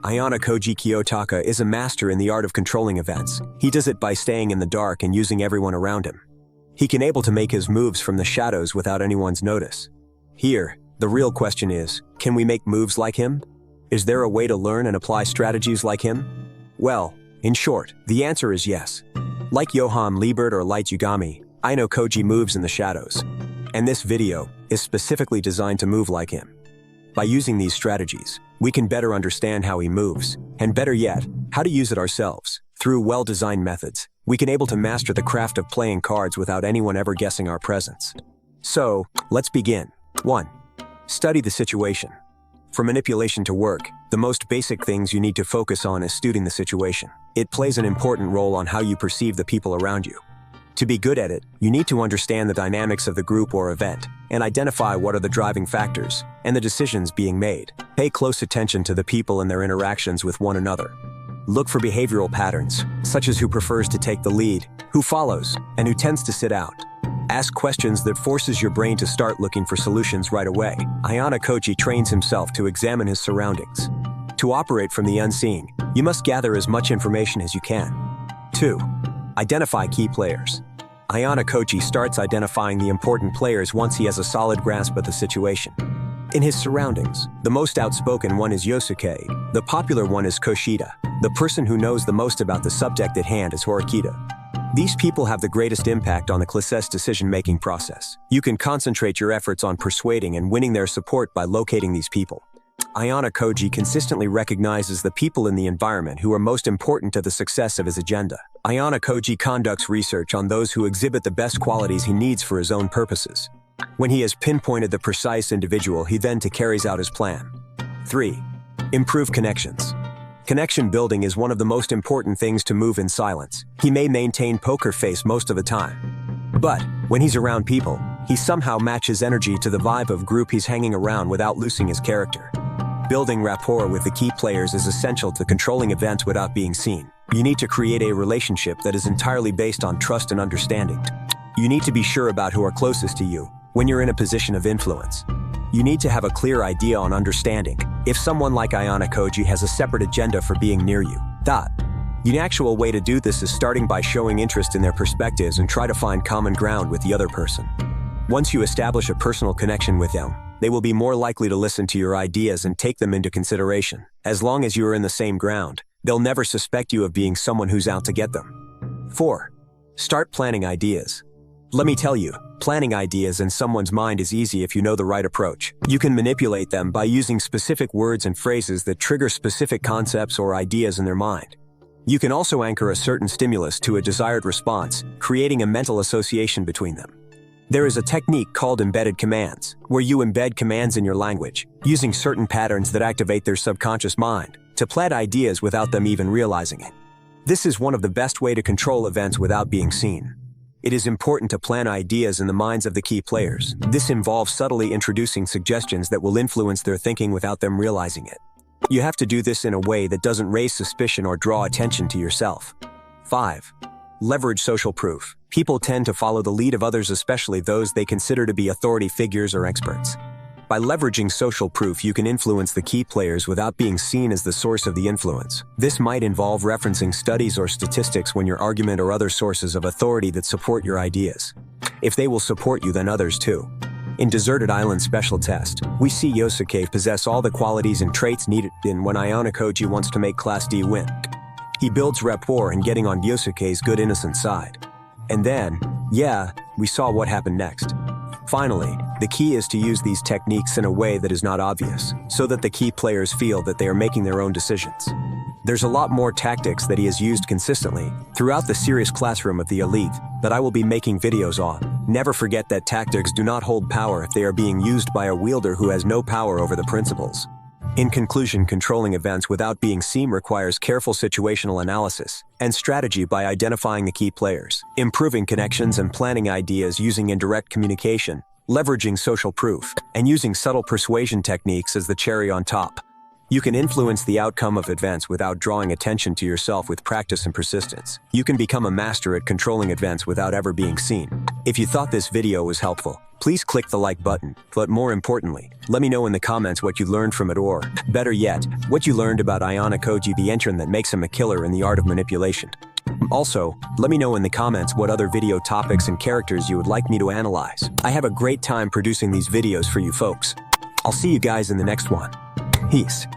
Ayanokoji Kiyotaka is a master in the art of controlling events. He does it by staying in the dark and using everyone around him. He can able to make his moves from the shadows without anyone's notice. Here, the real question is, can we make moves like him? Is there a way to learn and apply strategies like him? Well, in short, the answer is yes. Like Johann Liebert or Light Yagami, Ayanokoji moves in the shadows. And this video is specifically designed to move like him. By using these strategies, we can better understand how he moves, and better yet, how to use it ourselves. Through well-designed methods, we can able to master the craft of playing cards without anyone ever guessing our presence. So, let's begin. 1. Study the situation. For manipulation to work, the most basic things you need to focus on is studying the situation. It plays an important role on how you perceive the people around you. To be good at it, you need to understand the dynamics of the group or event, and identify what are the driving factors, and the decisions being made. Pay close attention to the people and their interactions with one another. Look for behavioral patterns, such as who prefers to take the lead, who follows, and who tends to sit out. Ask questions that forces your brain to start looking for solutions right away. Ayanokoji trains himself to examine his surroundings. To operate from the unseen, you must gather as much information as you can. 2. Identify key players. Ayanokoji starts identifying the important players once he has a solid grasp of the situation. In his surroundings, the most outspoken one is Yosuke, the popular one is Koshida, the person who knows the most about the subject at hand is Horikita. These people have the greatest impact on the class's decision-making process. You can concentrate your efforts on persuading and winning their support by locating these people. Ayanokoji consistently recognizes the people in the environment who are most important to the success of his agenda. Ayanokoji conducts research on those who exhibit the best qualities he needs for his own purposes. When he has pinpointed the precise individual, he then carries out his plan. 3. Improve connections. Connection building is one of the most important things to move in silence. He may maintain poker face most of the time. But, when he's around people, he somehow matches energy to the vibe of group he's hanging around without losing his character. Building rapport with the key players is essential to controlling events without being seen. You need to create a relationship that is entirely based on trust and understanding. You need to be sure about who are closest to you when you're in a position of influence. You need to have a clear idea on understanding if someone like Ayanokoji has a separate agenda for being near you. The actual way to do this is starting by showing interest in their perspectives and try to find common ground with the other person. Once you establish a personal connection with them, they will be more likely to listen to your ideas and take them into consideration. As long as you are in the same ground, they'll never suspect you of being someone who's out to get them. 4. Start planning ideas. Let me tell you, planning ideas in someone's mind is easy if you know the right approach. You can manipulate them by using specific words and phrases that trigger specific concepts or ideas in their mind. You can also anchor a certain stimulus to a desired response, creating a mental association between them. There is a technique called embedded commands, where you embed commands in your language, using certain patterns that activate their subconscious mind, to plant ideas without them even realizing it. This is one of the best ways to control events without being seen. It is important to plant ideas in the minds of the key players. This involves subtly introducing suggestions that will influence their thinking without them realizing it. You have to do this in a way that doesn't raise suspicion or draw attention to yourself. 5. Leverage social proof. People tend to follow the lead of others, especially those they consider to be authority figures or experts. By leveraging social proof, you can influence the key players without being seen as the source of the influence. This might involve referencing studies or statistics when your argument or other sources of authority that support your ideas. If they will support you, then others too. In Deserted Island Special Test, we see Yosuke possess all the qualities and traits needed when Ayanokoji wants to make Class D win. He builds rapport and getting on Yosuke's good innocent side. And then, we saw what happened next. Finally, the key is to use these techniques in a way that is not obvious, so that the key players feel that they are making their own decisions. There's a lot more tactics that he has used consistently throughout the serious classroom of the elite that I will be making videos on. Never forget that tactics do not hold power if they are being used by a wielder who has no power over the principles. In conclusion, controlling events without being seen requires careful situational analysis and strategy by identifying the key players, improving connections and planning ideas using indirect communication, leveraging social proof, and using subtle persuasion techniques as the cherry on top. You can influence the outcome of events without drawing attention to yourself with practice and persistence. You can become a master at controlling events without ever being seen. If you thought this video was helpful, please click the like button, but more importantly, let me know in the comments what you learned from it, or, better yet, what you learned about Ayanokoji Kiyotaka that makes him a killer in the art of manipulation. Also, let me know in the comments what other video topics and characters you would like me to analyze. I have a great time producing these videos for you folks. I'll see you guys in the next one. Peace.